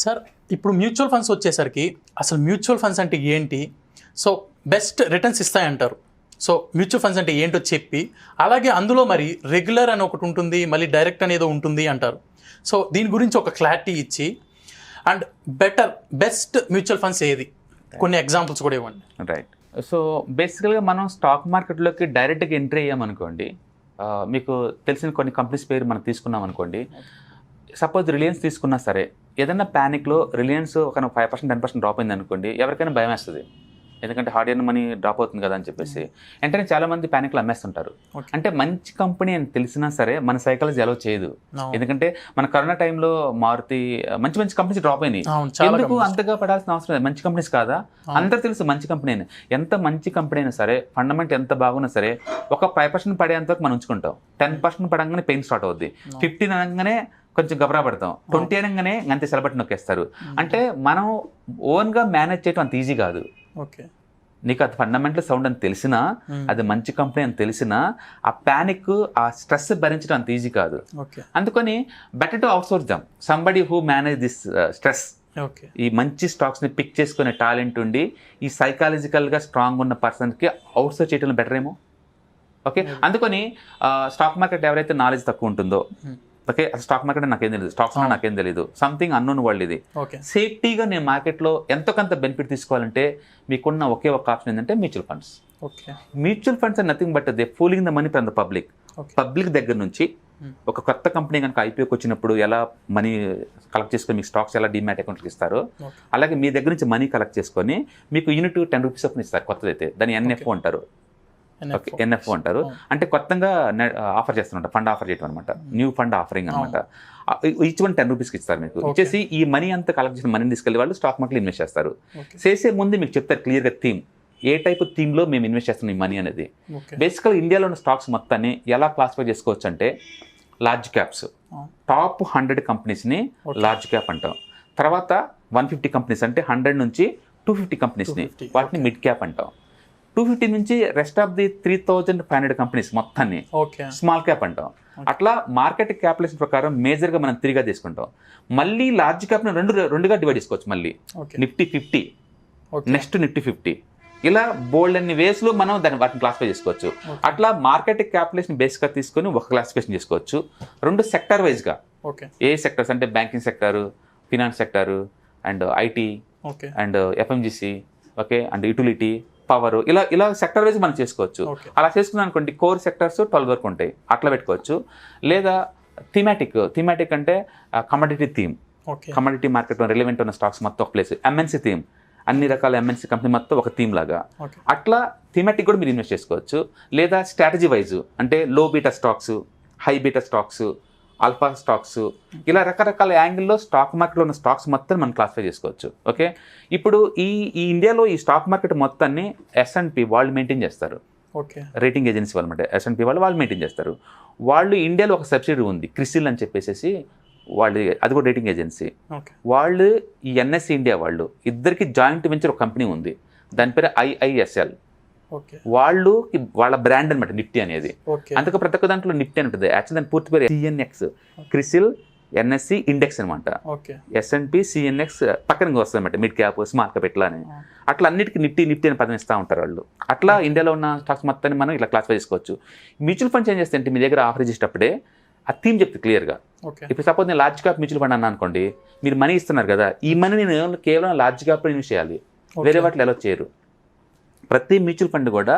Sir ఇప్పుడు mutual funds వచ్చేసరికి అసలు మ్యూచువల్ ఫండ్స్ అంటే ఏంటి, సో బెస్ట్ రిటర్న్స్ ఇస్తాయంటారు. సో మ్యూచువల్ ఫండ్స్ అంటే ఏంటో చెప్పి, అలాగే అందులో మరి రెగ్యులర్ అని ఒకటి ఉంటుంది, మళ్ళీ డైరెక్ట్ అనేదో ఉంటుంది అంటారు. సో దీని గురించి ఒక క్లారిటీ ఇచ్చి, అండ్ బెస్ట్ మ్యూచువల్ ఫండ్స్ ఏది, కొన్ని ఎగ్జాంపుల్స్ కూడా ఇవ్వండి. రైట్. సో బేసికల్గా మనం స్టాక్ మార్కెట్లోకి డైరెక్ట్గా ఎంట్రీ అయ్యామనుకోండి, మీకు తెలిసిన కొన్ని కంపెనీస్ పేరు మనం తీసుకున్నాం అనుకోండి. సపోజ్ రిలయన్స్ తీసుకున్నా సరే, ఏదైనా ప్యానిక్లో రిలయన్స్ ఒక 5% 10% డ్రాప్ అయింది అనుకోండి, ఎవరికైనా భయం వేస్తుంది. ఎందుకంటే హార్డ్ ఎర్న్ మనీ డ్రాప్ అవుతుంది కదా అని చెప్పేసి వెంటనే చాలామంది ప్యానిక్లో అమ్మేస్తుంటారు. అంటే మంచి కంపెనీ అని తెలిసినా సరే మన సైకాలజీ అలౌ చేయదు. ఎందుకంటే మన కరోనా టైంలో మారుతి మంచి కంపెనీస్ డ్రాప్ అయినాయి. ఎందుకు అంతగా పడాల్సిన అవసరం లేదు, మంచి కంపెనీస్ కాదా, అందరూ తెలుసు మంచి కంపెనీ అని. ఎంత మంచి కంపెనీ అయినా సరే, ఫండమెంట్ ఎంత బాగున్నా సరే, ఒక 5% పడేంత వరకు మనం ఉంచుకుంటాం. 10% పడంగానే పెయిన్ స్టార్ట్ అవుద్ది, 15 అనగానే కొంచెం గబరా పడతాం, 20 అనగానే అంతే సెలబట్టి నొక్కేస్తారు. అంటే మనం ఓన్గా మేనేజ్ చేయడం అంత ఈజీ కాదు. ఓకే, నీకు అది ఫండమెంటల్ సౌండ్ అని తెలిసినా, అది మంచి కంపెనీ అని తెలిసినా, ఆ ప్యానిక్, ఆ స్ట్రెస్ భరించడం అంత ఈజీ కాదు. అందుకని better to outsource them somebody who manage this stress. ఈ మంచి స్టాక్స్ని పిక్ చేసుకునే టాలెంట్ ఉండి, ఈ సైకాలజికల్గా స్ట్రాంగ్ ఉన్న పర్సన్కి అవుట్సోర్స్ చేయడం బెటర్ ఏమో. ఓకే, అందుకని స్టాక్ మార్కెట్ ఎవరైతే నాలెడ్జ్ తక్కువ ఉంటుందో, ఓకే, స్టాక్ మార్కెట్ నాకేం తెలియదు, స్టాక్స్ నాకేం తెలియదు, సంథింగ్ అన్నోన్ వరల్డ్ ఇది. సేఫ్టీగా నేను మార్కెట్లో ఎంతో కొంత బెనిఫిట్ తీసుకోవాలంటే మీకున్న ఒకే ఒక ఆప్షన్ ఏంటంటే mutual funds. Mutual funds are nothing but they fooling the money from the public. Public దగ్గర నుంచి ఒక కొత్త కంపెనీ కనుక ఐపీఓకి వచ్చినప్పుడు ఎలా మనీ కలెక్ట్ చేసుకొని మీకు స్టాక్స్ ఎలా డిమాట్ అకౌంట్కి ఇస్తారో, అలాగే మీ దగ్గర నుంచి మనీ కలెక్ట్ చేసుకొని మీకు యూనిట్ 10 రూపీస్ అప్పుడు ఇస్తారు. కొత్తదైతే దాన్ని ఎన్ఎఫ్ఓ అంటారు. ఓకే, ఎన్ఎఫ్ఓ అంటారు. అంటే కొత్తగా ఆఫర్ చేస్తున్నమాట, ఫండ్ ఆఫర్ చేయడం అనమాట, న్యూ ఫండ్ ఆఫరింగ్ అనమాట. ఈచ్ వన్ 10 రూపీస్కి ఇస్తారు మీకు. ఇచ్చేసి ఈ మనీ అంతా కలెక్ట్ చేసిన మనీని తీసుకెళ్ళి వాళ్ళు స్టాక్ మార్కెట్లో ఇన్వెస్ట్ చేస్తారు. చేసే ముందు మీకు చెప్తారు క్లియర్గా థీమ్, ఏ టైప్ థీమ్లో మేము ఇన్వెస్ట్ చేస్తున్నాం ఈ మనీ అనేది. బేసికల్గా ఇండియాలో ఉన్న స్టాక్స్ మొత్తాన్ని ఎలా క్లాసిఫై చేసుకోవచ్చు అంటే, లార్జ్ క్యాప్స్, టాప్ 100 కంపెనీస్ని లార్జ్ క్యాప్ అంటాం. తర్వాత 150 కంపెనీస్ అంటే 100 నుంచి 250 కంపెనీస్ని, వాటిని మిడ్ క్యాప్ అంటాం. 250 నుంచి రెస్ట్ ఆఫ్ ది 3500 కంపెనీస్ మొత్తాన్ని స్మాల్ క్యాప్ అంటాం. అట్లా మార్కెట్ క్యాపిటలైజేషన్ ప్రకారం మేజర్గా మనం 3గా తీసుకుంటాం. మళ్ళీ లార్జ్ క్యాప్ని రెండుగా డివైడ్ చేసుకోవచ్చు. మళ్ళీ నిఫ్టీ 50, నెక్స్ట్ నిఫ్టీ 50, ఇలా బోల్డ్ అన్ని వేస్లో మనం వాటిని క్లాసిఫై చేసుకోవచ్చు. అట్లా మార్కెట్ క్యాపిటలైజేషన్ బేస్గా తీసుకొని ఒక క్లాసిఫికేషన్ చేసుకోవచ్చు. 2 సెక్టర్ వైజ్గా, ఏ సెక్టర్స్ అంటే banking sector, finance sector, and IT, and FMCG, okay, and utility, power, ఇలా సెక్టర్ వైజ్ మనం చేసుకోవచ్చు. అలా చేసుకున్నాం అనుకోండి, కోర్ సెక్టర్స్ 12 వరకు ఉంటాయి, అట్లా పెట్టుకోవచ్చు. లేదా థీమాటిక్ అంటే commodity theme, commodity market relevant ఉన్న స్టాక్స్ మొత్తం ఒక ప్లేస్. ఎంఎన్సీ థీమ్, అన్ని రకాల ఎంఎన్సీ కంపెనీ మొత్తం ఒక థీమ్ లాగా. అట్లా థీమాటిక్ కూడా మీరు ఇన్వెస్ట్ చేసుకోవచ్చు. లేదా స్ట్రాటజీ వైజ్ అంటే లో beta stocks, high beta stocks, alpha stocks, ఇలా రకరకాల యాంగిల్లో స్టాక్ మార్కెట్లో ఉన్న స్టాక్స్ మొత్తం మనం క్లాసిఫై చేసుకోవచ్చు. ఓకే, ఇప్పుడు ఈ ఇండియాలో ఈ స్టాక్ మార్కెట్ మొత్తాన్ని S&P వాళ్ళు మెయింటైన్ చేస్తారు. రేటింగ్ ఏజెన్సీ వాళ్ళు అనమాట, S&P వాళ్ళు మెయింటైన్ చేస్తారు. వాళ్ళు ఇండియాలో ఒక సబ్సిడరీ ఉంది, క్రిసిల్ అని చెప్పేసి, వాళ్ళు అది కూడా రేటింగ్ ఏజెన్సీ. వాళ్ళు ఈ NSE ఇండియా వాళ్ళు ఇద్దరికి జాయింట్ వెంచర్ ఒక కంపెనీ ఉంది, దాని పేరు IISL. వాళ్ళ బ్రాండ్ అనమాట నిఫ్టీ అనేది. అందుకే ప్రతి ఒక్క దాంట్లో నిఫ్టీ అని ఉంటుంది. యాక్చువల్ దాని పూర్తి పేరు CNX, క్రిసిల్ NSE ఇండెక్స్ అనమాట. S&P CNX పక్కన వస్తుంది అనమాట, మిడ్ క్యాప్, స్మాల్ క్యాప్ ఇట్లా అని. అట్లా అన్నిటికీ నిఫ్టీ అని పదం ఇస్తూ ఉంటారు వాళ్ళు. అట్లా ఇండియాలో ఉన్న స్టాక్స్ మొత్తాన్ని మనం ఇట్లా క్లాసిఫై చేసుకోవచ్చు. మ్యూచువల్ ఫండ్స్ ఏం చేస్తే అంటే, మీ దగ్గర ఆఫర్ చేసేటప్పుడే ఆ థీమ్ చెప్తే క్లియర్గా. ఇప్పుడు సపోజ్ నేను లార్జ్ క్యాప్ మ్యూచువల్ ఫండ్ అన్నా అనుకోండి, మీరు మనీ ఇస్తున్నారు కదా, ఈ మనీ నేను కేవలం లార్జ్ క్యాప్లో ఇన్వెస్ట్ చేయాలి, వేరే వాటిలో ఎలా చేయరు. ప్రతి మ్యూచువల్ ఫండ్ కూడా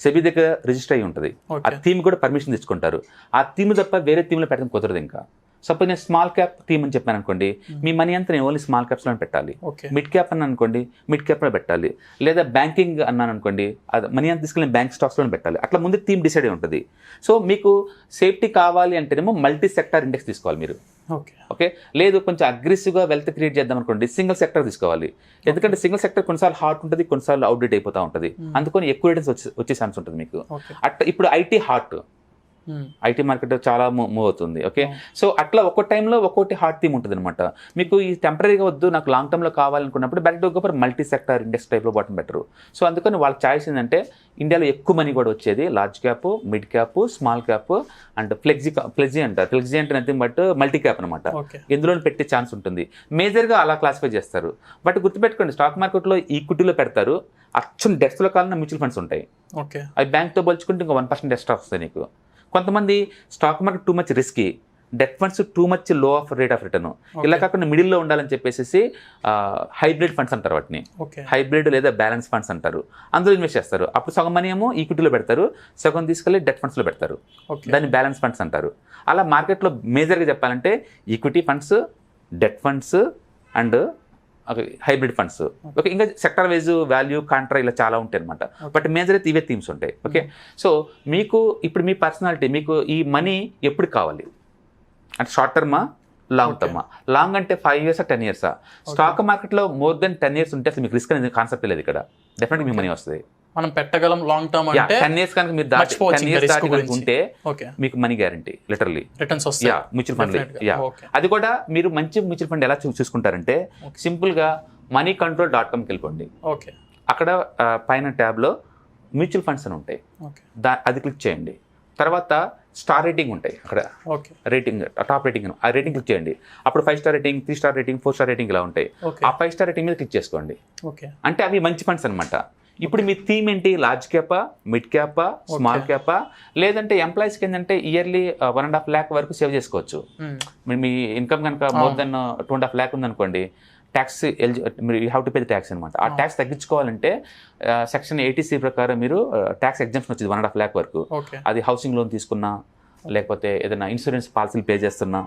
సెబీ దగ్గర రిజిస్టర్ అయ్యి ఉంటుంది. ఆ థీమ్ కూడా పర్మిషన్ తెచ్చుకుంటారు. ఆ థీమ్ తప్ప వేరే థీమ్లో పెట్టడం కుదరదు. ఇంకా సపోజ్ నేను స్మాల్ క్యాప్ థీమ్ అని చెప్పాను అనుకోండి, మీ మనీ అంతా నేను ఓన్లీ స్మాల్ క్యాప్స్లో పెట్టాలి. మిడ్ క్యాప్ అన్నాను అనుకోండి, మిడ్ క్యాప్లో పెట్టాలి. లేదా బ్యాంకింగ్ అన్నాను అనుకోండి, అది మనీ అంతా తీసుకెళ్ళి బ్యాంక్ స్టాక్స్లో పెట్టాలి. అట్లా ముందు థీమ్ డిసైడ్ అయి ఉంటుంది. సో మీకు సేఫ్టీ కావాలి అంటేనేమో మల్టీ సెక్టార్ ఇండెక్స్ తీసుకోవాలి మీరు. ఓకే, లేదు కొంచెం అగ్రెసివ్గా వెల్త్ క్రియేట్ చేద్దాం అనుకోండి, సింగిల్ సెక్టర్ తీసుకోవాలి. ఎందుకంటే సింగిల్ సెక్టర్ కొన్నిసార్లు హాట్ ఉంటుంది, కొన్నిసార్లు అవుట్డేట్ అయిపోతూ ఉంటుంది. అందుకని ఎక్కువ రిటర్న్స్ వచ్చే ఛాన్స్ ఉంటుంది మీకు. అట్లా ఇప్పుడు ఐటీ హాట్, ఐటీ మార్కెట్ చాలా మూవ్ అవుతుంది. ఓకే, సో అట్లా ఒక్కో టైంలో ఒక్కొక్కటి హాట్ థీమ్ ఉంటుంది అనమాట. మీకు ఈ టెంపరీగా వద్దు, నాకు లాంగ్ టర్మ్లో కావాలనుకున్నప్పుడు better go for multi sector index టైప్లో పోవడం బెటర్. సో అందుకని వాళ్ళ ఛాయిస్ ఏంటంటే ఇండియాలో ఎక్కువ మనీ కూడా వచ్చేది large cap, mid cap, small cap and flexi అంటారు. ఫ్లెక్సీ అంటే నథింగ్ బట్ మల్టీ క్యాప్ అనమాట. ఎందులో పెట్టే ఛాన్స్ ఉంటుంది. మేజర్గా అలా క్లాసిఫై చేస్తారు. బట్ గుర్తుపెట్టుకోండి, స్టాక్ మార్కెట్లో ఈక్విటీలో పెడతారు, అచ్చం డెస్క్లో కావాలన్నా మ్యూచువల్ ఫండ్స్ ఉంటాయి. అవి బ్యాంక్తో పోల్చుకుంటే ఇంకా 1% ఎక్స్ట్రా వస్తాయి నీకు. కొంతమంది stock market too much risky, debt funds too much లో ఆఫ్ రేట్ ఆఫ్ రిటర్న్, ఇలా కాకుండా మిడిల్లో ఉండాలని చెప్పేసి హైబ్రిడ్ ఫండ్స్ అంటారు వాటిని. హైబ్రిడ్ లేదా బ్యాలెన్స్ ఫండ్స్ అంటారు. అందులో ఇన్వెస్ట్ చేస్తారు. అప్పుడు సగం మనీ ఏమో ఈక్విటీలో పెడతారు, సగం తీసుకెళ్ళి డెట్ ఫండ్స్లో పెడతారు. దాన్ని బ్యాలెన్స్ ఫండ్స్ అంటారు. అలా మార్కెట్లో మేజర్గా చెప్పాలంటే equity funds, debt funds and hybrid funds. Okay, ఇంకా సెక్టర్ వైజ్ వాల్యూ కాంట్రా ఇలా చాలా ఉంటాయి అనమాట. బట్ మేజర్ అయితే ఇవే థీమ్స్ ఉంటాయి. ఓకే, సో మీకు ఇప్పుడు మీ పర్సనాలిటీ, మీకు ఈ మనీ ఎప్పుడు కావాలి అంటే షార్ట్ టర్మా, లాంగ్ టర్మా? లాంగ్ అంటే 5 years 10 years? స్టాక్ మార్కెట్లో more than 10 years ఉంటే అసలు మీకు రిస్క్ అనేది కాన్సెప్ట్ లేదు ఇక్కడ. డెఫినెట్గా మీ మనీ వస్తుంది, మనం పెట్టగలం. లాంగ్ టర్మ్ అంటే 10 years కనుక మీరు 10 years దాటి ఉంటే మీకు మనీ గ్యారంటీ, లిటరల్లీ రిటర్న్స్ వస్తాయి. Mutual fund. అది కూడా మీరు మంచి మ్యూచువల్ ఫండ్ ఎలా చూసుకుంటారంటే సింపుల్గా moneycontrol.comకి వెళ్ళిపోండి. అక్కడ పైన ట్యాబ్లో మ్యూచువల్ ఫండ్స్ అని ఉంటాయి, అది క్లిక్ చేయండి. తర్వాత స్టార్ రేటింగ్ ఉంటాయి అక్కడ, రేటింగ్ టాప్ రేటింగ్, ఆ రేటింగ్ క్లిక్ చేయండి. అప్పుడు 5 star rating, 3 star rating, 4 star rating ఇలా ఉంటాయి. ఆ 5 star రేటింగ్ మీద క్లిక్ చేసుకోండి. అంటే అవి మంచి ఫండ్స్ అనమాట. ఇప్పుడు మీ థీమ్ ఏంటి? లార్జ్ క్యాపా, మిడ్ క్యాపా, స్మాల్ క్యాపా, లేదంటే ఎంప్లాయీస్కి ఏంటంటే ఇయర్లీ 1.5 lakh వరకు సేవ్ చేసుకోవచ్చు. మీ ఇన్కమ్ కనుక మోర్ దెన్ 2.5 lakh ఉందనుకోండి, ట్యాక్స్ మీరు you have to pay the tax అనమాట. ఆ ట్యాక్స్ తగ్గించుకోవాలంటే సెక్షన్ 80C ప్రకారం మీరు ట్యాక్స్ ఎగ్జంప్షన్ వచ్చింది 1.5 lakh వరకు. అది హౌసింగ్ లోన్ తీసుకున్నా, లేకపోతే ఏదైనా ఇన్సూరెన్స్ పాలసీలు పే చేస్తున్నా,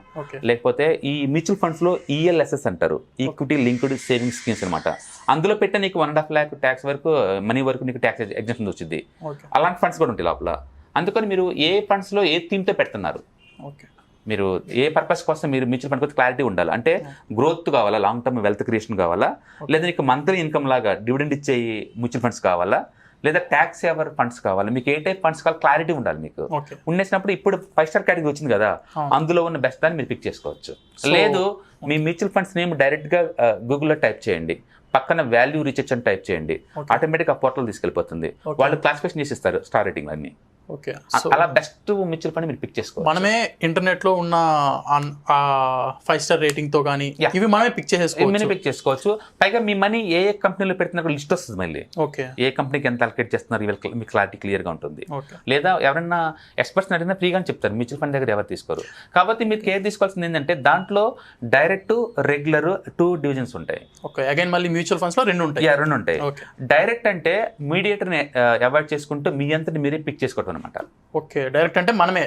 లేకపోతే ఈ మ్యూచువల్ ఫండ్స్లో ELSS అంటారు, ఈక్విటీ లింక్డ్ సేవింగ్స్ స్కీమ్స్ అనమాట. అందులో పెట్టే నీకు 1.5 lakh ట్యాక్స్ వరకు మనీ వరకు నీకు ట్యాక్స్ ఎగ్జంప్షన్ వచ్చింది. అలాంటి ఫండ్స్ కూడా ఉంటాయి లోపల. అందుకని మీరు ఏ ఫండ్స్లో ఏ థీమ్తో పెడుతున్నారు, మీరు ఏ పర్పస్ కోసం మీరు మ్యూచువల్ ఫండ్ క్లారిటీ ఉండాలి. అంటే గ్రోత్ కావాలా, లాంగ్ టర్మ్ వెల్త్ క్రియేషన్ కావాలా, లేదా నీకు మంత్లీ ఇన్కమ్ లాగా డివిడెండ్ ఇచ్చే మ్యూచువల్ ఫండ్స్ కావాలా, లేదా ట్యాక్స్ సేవర్ ఫండ్స్ కావాలి, మీకు ఏ టైప్ ఫండ్స్ కావాలి క్లారిటీ ఉండాలి మీకు. ఉండేసినప్పుడు ఇప్పుడు 5 star కేటగిరీ వచ్చింది కదా, అందులో ఉన్న బెస్ట్ దాన్ని మీరు పిక్ చేసుకోవచ్చు. లేదు మీ మ్యూచువల్ ఫండ్స్ నేమ్ డైరెక్ట్గా గూగుల్లో టైప్ చేయండి, పక్కన వాల్యూ రీసెర్చ్ అని టైప్ చేయండి, ఆటోమేటిక్గా ఆ పోర్టల్ తీసుకెళ్ళిపోతుంది. వాళ్ళు క్లాసిఫికేషన్ చేసి ఇస్తారు స్టార్ రేటింగ్ అన్ని. అలా బెస్ట్ మ్యూచువల్ ఫండ్ మీరు పిక్ చేసుకోవాలి. మనమే ఇంటర్నెట్ లో ఉన్న 5 star రేటింగ్ తో కానీ ఇవి మనమే పిక్ చేసుకోవచ్చు. పైగా మీ మనీ ఏ కంపెనీలో పెడుతున్నా లిస్ట్ వస్తుంది మళ్ళీ. ఏ కంపెనీకి ఎంత అలకేట్ చేస్తున్నారు మీ క్లారిటీ క్లియర్ గా ఉంటుంది. లేదా ఎవరైనా ఎక్స్పర్ట్స్ అడిగినా ఫ్రీగా చెప్తారు, మ్యూచువల్ ఫండ్ దగ్గర ఎవరు తీసుకోరు. కాబట్టి మీరు కేర్ తీసుకోవాల్సింది ఏంటంటే దాంట్లో డైరెక్ట్, రెగ్యులర్ 2 divisions ఉంటాయి. అగైన్ మళ్ళీ మ్యూచువల్ ఫండ్స్ లో 2 ఉంటాయి. డైరెక్ట్ అంటే మీడియేటర్ ని అవాయిడ్ చేసుకుంటూ మీ అంతటి మీరే పిక్ చేసుకోవడం. డైరెక్ట్ అంటే మనమే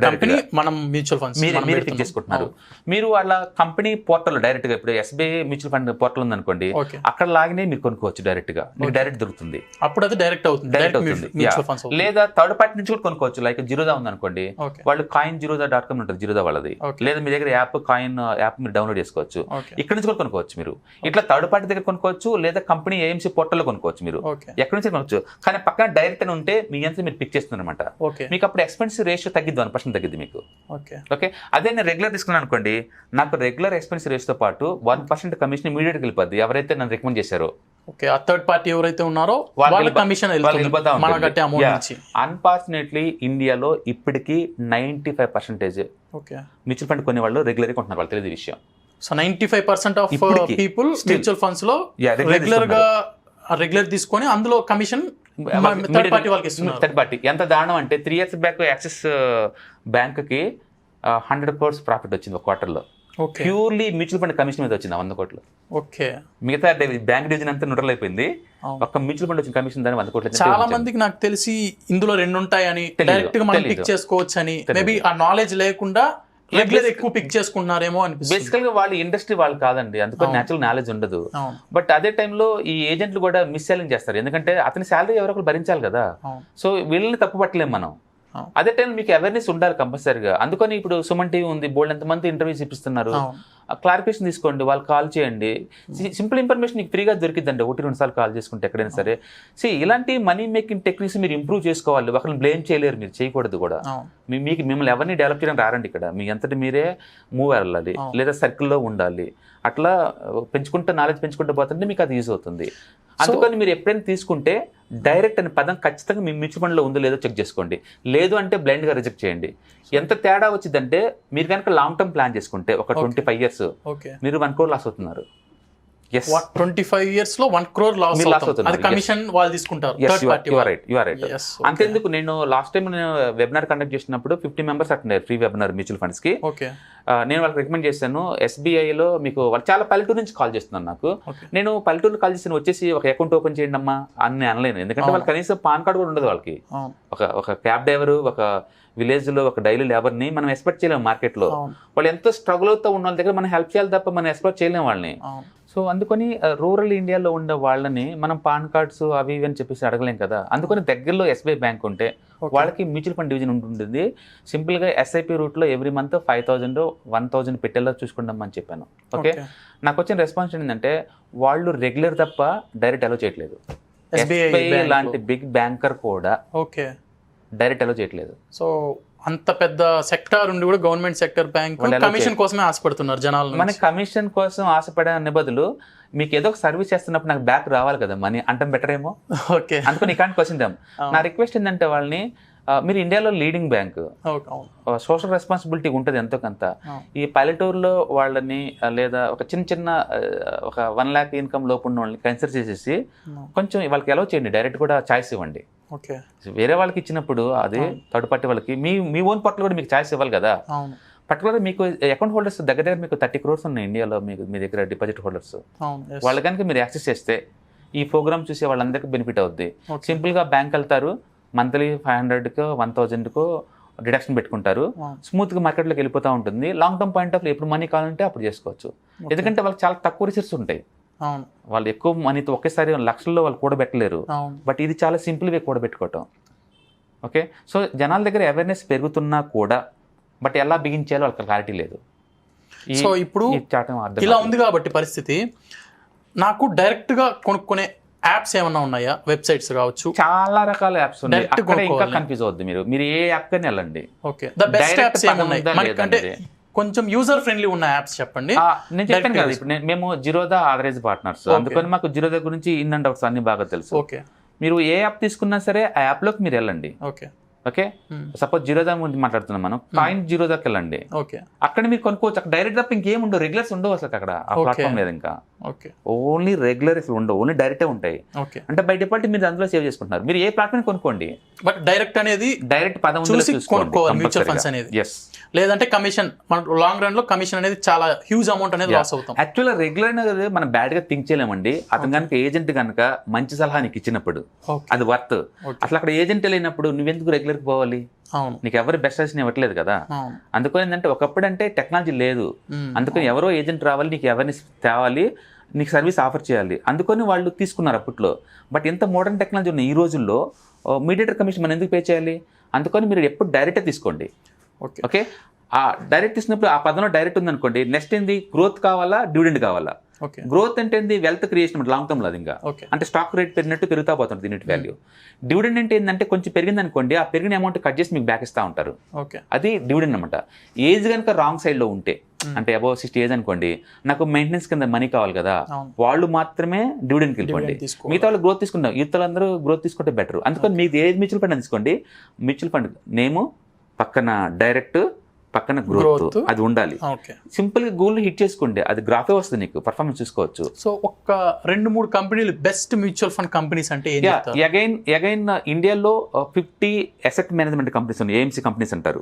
కంపెనీ, మనం మ్యూచువల్ ఫండ్స్ మీరే పిక్ చేసుకుంటున్నారు. మీరు అలా కంపెనీ పోర్టల్ డైరెక్ట్ గా, ఇప్పుడు SBI మ్యూచువల్ ఫండ్ పోర్టల్ ఉంది అనుకోండి, అక్కడ లాగినే మీరు కొనుక్కోవచ్చు డైరెక్ట్ గా, మీకు డైరెక్ట్ దొరుకుతుంది. అప్పుడు అది డైరెక్ట్ అవుతుంది. లేదా థర్డ్ పార్టీ నుంచి కూడా కొనుక్కోవచ్చు. లైక్ జిరోదా ఉంది అనుకోండి, వాళ్ళు coinjiroda.com ఉంటుంది, జిరోదా వాళ్ళది. లేదా మీ దగ్గర కాయిన్ యాప్ మీరు డౌన్లోడ్ చేసుకోవచ్చు, ఇక్కడ నుంచి కూడా కొనుక్కోవచ్చు మీరు. ఇట్లా థర్డ్ పార్టీ దగ్గర కొనుక్కోవచ్చు, లేదా కంపెనీ AMC పోర్టల్లో కొనుక్కోవచ్చు మీరు, ఎక్కడి నుంచి కొనుక్కోవచ్చు. కానీ పక్కన డైరెక్ట్ అని ఉంటే మీ అంతా మీరు పిక్ చేస్తున్నారు. మీకు అప్పుడు ఎక్స్పెన్సివ్ రేషియో తగ్గిద్ది, 1% తగ్గిద్ది మీకు. ఓకే, అదే నేను రెగ్యులర్ తీసుకున్నాను అనుకోండి, నాకు రెగ్యులర్ ఎక్స్పెన్సివ్ రేషియోతో పాటు 1% కమిషన్ ఇమీడియట్గా వెళ్ళిపోద్ది ఎవరైతే నన్ను రికమెండ్ చేశారో. ఆ థర్డ్ పార్టీ ఎవరైతే ఉన్నారో వాళ్ళ కమిషన్ అన్ఫార్చునేట్లీ ఇండియాలో ఇప్పటికీ 95% మ్యూచువల్ ఫండ్ కొనే వాళ్ళు రెగ్యులర్ కొంటున్నారు, వాళ్ళు తెలియదు విషయం. So 95% of people mutual funds లో రెగ్యులర్ తీసుకొని అందులో కమిషన్ థర్డ్ పార్టీ. ఎంత దారుణం అంటే 3 years బ్యాక్ యాక్సిస్ బ్యాంక్ కి 100 crores ప్రాఫిట్ వచ్చింది ఒక క్వార్టర్లో, ప్యూర్లీ మ్యూచువల్ ఫండ్ కమిషన్ మీద వచ్చింది 100 crores. మిగతా బ్యాంక్ డివిజన్ అంతా న్యూట్రల్ అయిపోయింది, ఒక్క మ్యూచువల్ ఫండ్ వచ్చిన కమిషన్ దాని 100 crores. చాలా మందికి నాకు తెలిసి ఇందులో 2 ఉంటాయని, డైరెక్ట్ గా మనం పిక్ చేసుకోవచ్చు అని, మేబీ ఆ నాలెడ్జ్ లేకుండా రెగ్యులర్ ఎక్కువ పిక్ చేసుకుంటున్నారేమో అనిపిస్తుంది. బేసికల్ గా వాళ్ళ ఇండస్ట్రీ వాళ్ళు కాదండి, అందుకని నేచురల్ నాలెడ్జ్ ఉండదు. బట్ అదే టైంలో ఈ ఏజెంట్లు కూడా మిస్ సెల్లింగ్ చేస్తారు, ఎందుకంటే అతని శాలరీ ఎవరో ఒకరు భరించాలి కదా. సో వీళ్ళని తప్పు పట్టలేము మనం. అదే టైం మీకు అవేర్నెస్ ఉండాలి కంపల్సరీగా. అందుకని ఇప్పుడు సుమన్ టీవీ ఉంది, బోల్డ్ ఎంతమంది ఇంటర్వ్యూస్ ఇప్పిస్తున్నారు, క్లారిఫికేషన్ తీసుకోండి, వాళ్ళు కాల్ చేయండి. సింపుల్ ఇన్ఫర్మేషన్ మీకు ఫ్రీగా దొరికిద్దండి, 1-2 సార్లు కాల్ చేసుకుంటే ఎక్కడైనా సరే. ఇలాంటి మనీ మేకింగ్ టెక్నిక్స్ మీరు ఇంప్రూవ్ చేసుకోవాలి. ఒకరిని బ్లేమ్ చేయలేరు, మీరు చేయకూడదు కూడా. మీకు మిమ్మల్ని ఎవరిని డెవలప్ చేయడం రారండి ఇక్కడ. మీ అంతటి మీరే మూవ్ వెళ్ళాలి, లేదా సర్కిల్లో ఉండాలి. అట్లా పెంచుకుంటే నాలెడ్జ్ పెంచుకుంటూ పోతుంటే మీకు అది యూజ్ అవుతుంది. అందుకని మీరు ఎప్పుడైనా తీసుకుంటే డైరెక్ట్ అనే పదం ఖచ్చితంగా మీ మ్యూచువల్ ఫండ్లో ఉందో లేదో చెక్ చేసుకోండి. లేదు అంటే బ్లైండ్గా రిజెక్ట్ చేయండి. ఎంత తేడా వచ్చిందంటే మీరు కనుక లాంగ్ టర్మ్ ప్లాన్ చేసుకుంటే ఒక 25 years మీరు 1 crore లాస్ అవుతున్నారు. 25 years లో 1 crore లాస్ అవుతుంది. అది కమిషన్ వాళ్ళు తీసుకుంటారు. అంతేందుకు, నేను లాస్ట్ టైం వెబినార్ కండక్ట్ చేసినప్పుడు 50 members అటెండ్ అయ్యారు ఫ్రీ వెబినార్ మ్యూచువల్ ఫండ్స్ కి. నేను వాళ్ళకి రికమెండ్ చేశాను. SBIలో మీకు వాళ్ళు చాలా పల్లెటూరు నుంచి కాల్ చేస్తున్నారు నాకు. నేను పల్లెటూరు కాల్ చేసిన వచ్చేసి ఒక అకౌంట్ ఓపెన్ చేయండి అమ్మా అని అనలేను, ఎందుకంటే వాళ్ళు కనీసం పాన్ కార్డు కూడా ఉండదు వాళ్ళకి. ఒక క్యాబ్ డ్రైవర్, ఒక విలేజ్ లో ఒక డైలీ లేబర్ ని మనం ఎక్స్పెక్ట్ చేయలేము మార్కెట్ లో. వాళ్ళు ఎంతో స్ట్రగుల్ అవుతూ ఉన్న వాళ్ళ దగ్గర మనం హెల్ప్ చేయాలి తప్ప మనం ఎక్స్పెక్ట్ చేయలేము వాళ్ళని. సో అందుకని రూరల్ ఇండియాలో ఉండే వాళ్ళని మనం పాన్ కార్డ్స్ అవి ఇవి అని చెప్పేసి అడగలేం కదా. అందుకని దగ్గరలో SBI బ్యాంక్ ఉంటే వాళ్ళకి మ్యూచువల్ ఫండ్ డివిజన్ ఉంటుంది. సింపుల్గా SIP రూట్లో ఎవ్రీ మంత్ 5,000 1,000 పెట్టేలా చూసుకుంటామని చెప్పాను. ఓకే, నాకు వచ్చిన రెస్పాన్స్ ఏంటంటే వాళ్ళు రెగ్యులర్ తప్ప డైరెక్ట్ అలో చేయట్లేదు. SBI లాంటి బిగ్ బ్యాంకర్ కూడా డైరెక్ట్ అలో చేయట్లేదు. సో అంత పెద్ద సెక్టార్ ఉండి కూడా గవర్నమెంట్ సెక్టర్ బ్యాంక్ కమిషన్ కోసమే ఆశపడుతున్నారు జనాలు. మన కమిషన్ కోసం ఆశపడే బదులు మీకు ఏదో ఒక సర్వీస్ చేస్తున్నప్పుడు నాకు బ్యాక్ రావాలి కదా మనీ అంటాం బెటర్ ఏమో. అందుకని ఇలాంటి క్వశ్చన్ దాం. నా రిక్వెస్ట్ ఏంటంటే వాళ్ళని, మీరు ఇండియాలో లీడింగ్ బ్యాంక్, సోషల్ రెస్పాన్సిబిలిటీ ఉంటుంది ఎంతో కొంత. ఈ పల్లెటూరులో వాళ్ళని లేదా ఒక చిన్న ఒక 1 lakh ఇన్కమ్ లోపు ఉన్న వాళ్ళని కన్సిడర్ చేసేసి కొంచెం వాళ్ళకి ఎలా చేయండి, డైరెక్ట్ కూడా ఛాయిస్ ఇవ్వండి. వేరే వాళ్ళకి ఇచ్చినప్పుడు అది థర్డ్ పార్టీ వాళ్ళకి మీ ఓన్ పట్ల కూడా మీకు ఛాయిస్ ఇవ్వాలి కదా. పర్టికులర్ మీకు అకౌంట్ హోల్డర్స్ దగ్గర మీకు 30 crores ఉన్నాయి ఇండియాలో మీ దగ్గర డిపాజిట్ హోల్డర్స్. వాళ్ళ కనుక మీరు యాక్సెస్ చేస్తే ఈ ప్రోగ్రామ్ చూసే వాళ్ళందరికీ బెనిఫిట్ అవుద్ది. సింపుల్గా బ్యాంక్ వెళ్తారు, మంత్లీ 500కో 1000కో డిడక్షన్ పెట్టుకుంటారు, స్మూత్గా మార్కెట్లోకి వెళ్ళిపోతూ ఉంటుంది. లాంగ్ టర్మ్ పాయింట్ ఆఫ్ ఎప్పుడు మనీ కావాలంటే అప్పుడు చేసుకోవచ్చు. ఎందుకంటే వాళ్ళకి చాలా తక్కువ రిసోర్స్ ఉంటాయి. వాళ్ళు ఎక్కువ మనీతో ఒకేసారి లక్షల్లో వాళ్ళు కూడబెట్టలేరు. బట్ ఇది చాలా సింపుల్ వే కూడబెట్టుకోవటం. ఓకే, సో జనాల దగ్గర అవేర్నెస్ పెరుగుతున్నా కూడా బట్ ఎలా బిగించాలో వాళ్ళకి క్లారిటీ లేదు. సో ఇప్పుడు ఇలా ఉంది కాబట్టి పరిస్థితి, నాకు డైరెక్ట్గా కొనుక్కునే యాప్స్ ఏమన్నా ఉన్నాయా? వెబ్సైట్స్ కావచ్చు, చాలా రకాల యాప్స్ ఉన్నాయి. ఇంకా కన్ఫ్యూజ్ అవుద్ది. మీరు ఏ యాప్ కని వెళ్ళండి. ఓకే, ద బెస్ట్ యాప్స్ ఏమున్నాయి మనకంటే కొంచెం యూజర్ ఫ్రెండ్లీ ఉన్న యాప్స్ చెప్పండి. నేను చెప్పాను కదా, ఇప్పుడు మేము జిరోదా ఆథరైజ్ పార్ట్నర్స్, అందుకని మాకు జిరోదా గురించి ఇన్ అండ్ అవుట్స్ అన్ని బాగా తెలుసు. ఓకే, మీరు ఏ యాప్ తీసుకున్నా సరే ఆ యాప్ లోకి మీరు వెళ్ళండి. ఓకే ఓకే, సపోజ్ జీరోదా గురించి మాట్లాడుతున్నాం మనం, కాయిన్ జీరోదాకి వెళ్ళండి. అక్కడ మీరు కొనుక్కోవచ్చు. అక్కడ డైరెక్ట్ తప్ప ఇంకేం ఉండవు, రెగ్యులర్స్ ఉండవు అసలు అక్కడ ఆ ప్లాట్ఫామ్ మీద. ఇంకా ఓన్లీ రెగ్యులర్ ఉండవు, ఓన్లీ డైరెక్టే ఉంటాయి. అంటే బై డిఫాల్ట్ మీరు అందులో సేవ్ చేసుకుంటున్నారు. మీరు ఏ ప్లాట్ఫామ్ కొనుక్కోండి, బట్ డైరెక్ట్ అనేది డైరెక్ట్ పదం మ్యూచువల్ ఫండ్స్ అనేది. లేదంటే కమిషన్, మన లాంగ్ రన్ లో కమిషన్ అనేది చాలా హ్యూజ్ అమౌంట్ అనేది లాస్ అవుతాం. యాక్చువల్గా రెగ్యులర్ అనేది మనం బ్యాడ్ గా థింక్ చేయలేమండి. అతను కనుక ఏజెంట్ కనుక మంచి సలహా నీకు ఇచ్చినప్పుడు అది వర్త్. అసలు అక్కడ ఏజెంట్ లేనప్పుడు నువ్వెందుకు రెగ్యులర్ పోవాలి? నీకు ఎవరు బెస్ట్ సజెషన్ ఇవ్వట్లేదు కదా. అందుకని ఏంటంటే ఒకప్పుడు అంటే టెక్నాలజీ లేదు, అందుకని ఎవరో ఏజెంట్ రావాలి, నీకు అవేర్నెస్ తేవాలి, నీకు సర్వీస్ ఆఫర్ చేయాలి, అందుకని వాళ్ళు తీసుకున్నారు అప్పట్లో. బట్ ఎంత మోడర్న్ టెక్నాలజీ ఉన్న ఈ రోజుల్లో మీడియేటర్ కమిషన్ మనం ఎందుకు పే చేయాలి? అందుకని మీరు ఎప్పుడు డైరెక్టే తీసుకోండి. ఓకే, ఆ డైరెక్ట్ తీసుకున్నప్పుడు ఆ పదంలో డైరెక్ట్ ఉందనుకోండి, నెక్స్ట్ ఏంది, గ్రోత్ కావాలా డివిడెండ్ కావాలా? గ్రోత్ అంటే ఏంది, వెల్త్ క్రియేషన్ లాంగ్ టర్మ్ లో. అది ఇంకా అంటే స్టాక్ రేట్ పెరిగినట్టు పెరుగుతా పోతుంది దీని వాల్యూ. డివిడెండ్ అంటే ఏంటంటే కొంచెం పెరిగింది అనుకోండి, ఆ పెరిగిన అమౌంట్ కట్ చేసి మీకు బ్యాక్ ఇస్తా ఉంటారు. అది డివిడెండ్ అనమాట. ఏజ్ కనుక రాంగ్ సైడ్ లో ఉంటే, అంటే అబౌవ్ 60 ఏజ్ అనుకోండి, నాకు మెయింటెనెన్స్ కింద మనీ కావాలి కదా, వాళ్ళు మాత్రమే డివిడెండ్కి వెళ్ళిపోండి. మిగతా వాళ్ళు గ్రోత్ తీసుకుంటాం, యూత్లందరూ గ్రోత్ తీసుకుంటే బెటర్. అందుకని మీకు ఏది మ్యూచువల్ ఫండ్ తీసుకోండి, మ్యూచువల్ ఫండ్ నేము పక్కన డైరెక్ట్ పక్కన గ్రోత్ అది ఉండాలి. సింపుల్ గా గూగుల్ హిట్ చేసుకోండి, అది గ్రాఫే వస్తుంది, నీకు పర్ఫార్మెన్స్ చూసుకోవచ్చు. సో ఒక 2-3 కంపెనీలు బెస్ట్ మ్యూచువల్ ఫండ్ కంపెనీస్ అంటే అగైన్ ఇండియాలో 50 అసెట్ మేనేజ్మెంట్ కంపెనీస్ ఉన్నాయి, AMC కంపెనీస్ అంటారు.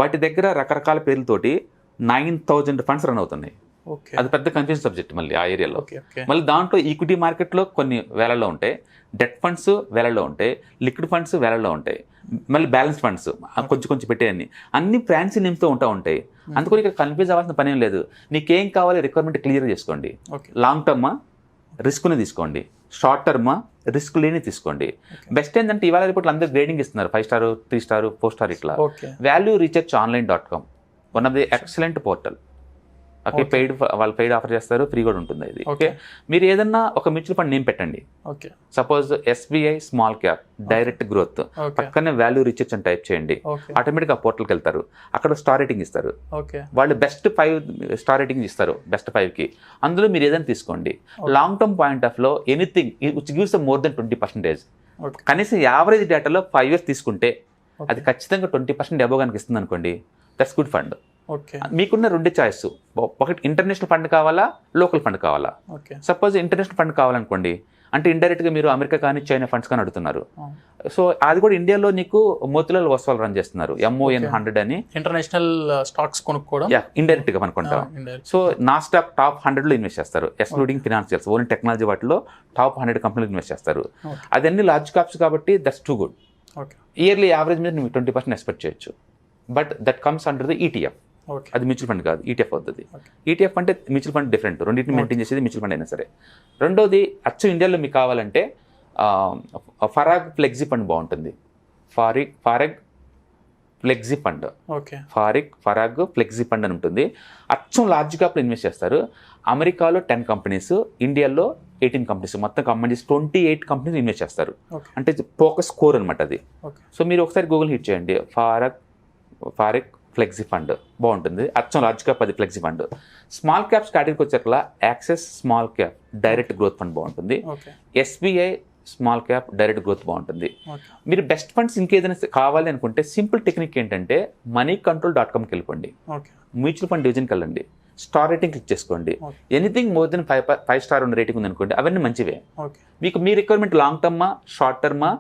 వాటి దగ్గర రకరకాల పేర్లతోటి 9,000 ఫండ్స్ రన్ అవుతున్నాయి. అది పెద్ద కన్ఫ్యూజన్ సబ్జెక్ట్ మళ్ళీ ఆ ఏరియాలో. మళ్ళీ దాంట్లో ఈక్విటీ మార్కెట్లో కొన్ని వేలల్లో ఉంటాయి, డెట్ ఫండ్స్ వేలల్లో ఉంటాయి, లిక్విడ్ ఫండ్స్ వేలల్లో ఉంటాయి, మళ్ళీ బ్యాలెన్స్ ఫండ్స్ కొంచెం పెట్టేయన్ని అన్ని ఫ్యాన్సీ నేమ్స్తో ఉంటాయి. అందుకని ఇక్కడ కన్ఫ్యూజ్ అవ్వాల్సిన పని ఏం లేదు. నీకేం కావాలి రిక్వైర్మెంట్ క్లియర్ చేసుకోండి. లాంగ్ టర్మా రిస్క్ని తీసుకోండి, షార్ట్ టర్మా రిస్క్ లేని తీసుకోండి. బెస్ట్ ఏంటంటే ఇవాళ రిపోర్ట్లు అందరూ గ్రేడింగ్ ఇస్తున్నారు, 5 స్టార్ 3 స్టార్ 4 స్టార్ ఇట్లా. Value research online dot com one of the excellent portal. Okay, వాళ్ళు పెయిడ్ ఆఫర్ చేస్తారు, ఫ్రీ కూడా ఉంటుంది ఇది. ఓకే, మీరు ఏదన్నా ఒక మ్యూచువల్ ఫండ్ నేమ్ పెట్టండి. Okay, suppose SBI small cap direct growth, పక్కనే వాల్యూ రీసెర్చ్ అని టైప్ చేయండి, ఆటోమేటిక్గా ఆ పోర్టల్కి వెళ్తారు, అక్కడ స్టార్ రేటింగ్ ఇస్తారు. వాళ్ళు బెస్ట్ 5 స్టార్ రేటింగ్ ఇస్తారు, బెస్ట్ 5కి. అందులో మీరు ఏదైనా తీసుకోండి. లాంగ్ టర్మ్ పాయింట్ ఆఫ్ లో anything which gives more than 20%, కనీసం యావరేజ్ డేటాలో 5 years తీసుకుంటే అది ఖచ్చితంగా 20% అబోవ్ కనుక ఇస్తుంది అనుకోండి, దట్స్ గుడ్ ఫండ్. మీకున్న 2 చాయిస్, ఒకటి ఇంటర్నేషనల్ ఫండ్ కావాలా, లోకల్ ఫండ్ కావాలా. సపోజ్ ఇంటర్నేషనల్ ఫండ్ కావాలనుకోండి, అంటే ఇండైరెక్ట్గా మీరు అమెరికా కానీ చైనా ఫండ్స్ కానీ అడుగుతున్నారు. సో అది కూడా ఇండియాలో నీకు మోతిలాల్ ఓస్వాల్ రన్ చేస్తున్నారు, MON 100 అని. ఇంటర్నేషనల్ స్టాక్స్ కొనుక్కోవడం ఇండైరెక్ట్ గా అనుకుంటాం. సో నాస్డాక్ టాప్ 100 లో ఇన్వెస్ట్ చేస్తారు, ఎక్స్క్లూడింగ్ ఫినాన్షియల్స్, ఓన్లీ టెక్నాలజీ వాటిలో టాప్ 100 కంపెనీలు ఇన్వెస్ట్ చేస్తారు. అదన్నీ లార్జ్ క్యాప్స్ కాబట్టి that's too good. Yearly average మీద నువ్వు 20% ఎక్స్పెక్ట్ చేయొచ్చు. But that comes under the ETF. అది మ్యూచువల్ ఫండ్ కాదు, ETF అవుతుంది. ETF అంటే మ్యూచువల్ ఫండ్ డిఫరెంట్, రెండింటిని మెయింటైన్ చేసేది మ్యూచువల్ ఫండ్ అయినా సరే. రెండోది అచ్చు ఇండియాలో మీకు కావాలంటే ఫరాగ్ ఫ్లెక్సీ ఫండ్ బాగుంటుంది. Parag flexi fund, Parag flexi fund అని ఉంటుంది. అచ్చం లార్జ్ క్యాప్లో ఇన్వెస్ట్ చేస్తారు. అమెరికాలో 10 కంపెనీస్, ఇండియాలో 18 కంపెనీస్, మొత్తం కంపెనీ 28 కంపెనీస్ ఇన్వెస్ట్ చేస్తారు. అంటే ఫోకస్ స్కోర్ అనమాట అది. సో మీరు ఒకసారి గూగుల్ హిట్ చేయండి, ఫారెగ్ ఫ్లెక్సీ ఫండ్ బాగుంటుంది. అచ్చం లార్జ్ క్యాప్ అది ఫ్లెక్సీ ఫండ్. స్మాల్ క్యాప్స్ కేటగిరీకి వచ్చేట్లా Axis small cap direct growth fund బాగుంటుంది. SBI small cap direct growth బాగుంటుంది. మీరు బెస్ట్ ఫండ్స్ ఇంకేదైనా కావాలి అనుకుంటే సింపుల్ టెక్నిక్ ఏంటంటే moneycontrol.comకి వెళ్ళిపోండి, మ్యూచువల్ ఫండ్ డివిజన్కి వెళ్ళండి, స్టార్ రేటింగ్ క్లిక్ చేసుకోండి. ఎనీథింగ్ మోర్ దెన్ 5 స్టార్ ఉన్న రేటింగ్ ఉంది అనుకోండి, అవన్నీ మంచివే. మీకు మీ రిక్వైర్మెంట్ లాంగ్ టర్మా, షార్ట్ టర్మా,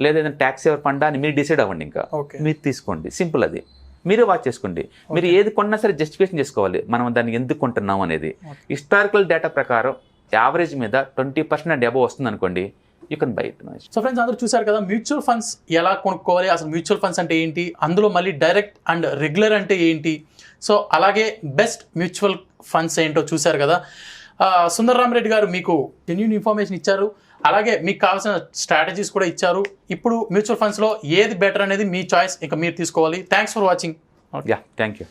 లేదా ఏదైనా ట్యాక్స్ సేవర్ ఫండా అని మీరు డిసైడ్ అవ్వండి. ఇంకా మీరు తీసుకోండి, సింపుల్ అది. మీరే వాచ్ చేసుకోండి. మీరు ఏది కొన్నా సరే జస్టిఫికేషన్ చేసుకోవాలి, మనం దాన్ని ఎందుకు కొంటున్నాం అనేది. హిస్టారికల్ డేటా ప్రకారం యావరేజ్ మీద 20% అండ్ అబోవ్ వస్తుంది అనుకోండి, you can buy it. So friends, అందరూ చూసారు కదా మ్యూచువల్ ఫండ్స్ ఎలా కొనుక్కోవాలి, అసలు మ్యూచువల్ ఫండ్స్ అంటే ఏంటి, అందులో మళ్ళీ డైరెక్ట్ అండ్ రెగ్యులర్ అంటే ఏంటి, సో అలాగే బెస్ట్ మ్యూచువల్ ఫండ్స్ ఏంటో చూసారు కదా. సుందర్ రామిరెడ్డి గారు మీకు జెన్యూన్ ఇన్ఫర్మేషన్ ఇచ్చారు, అలాగే మీకు కావాల్సిన స్ట్రాటజీస్ కూడా ఇచ్చారు. ఇప్పుడు మ్యూచువల్ ఫండ్స్లో ఏది బెటర్ అనేది మీ చాయిస్, ఇంకా మీరు తీసుకోవాలి. Thanks for watching. Thank you.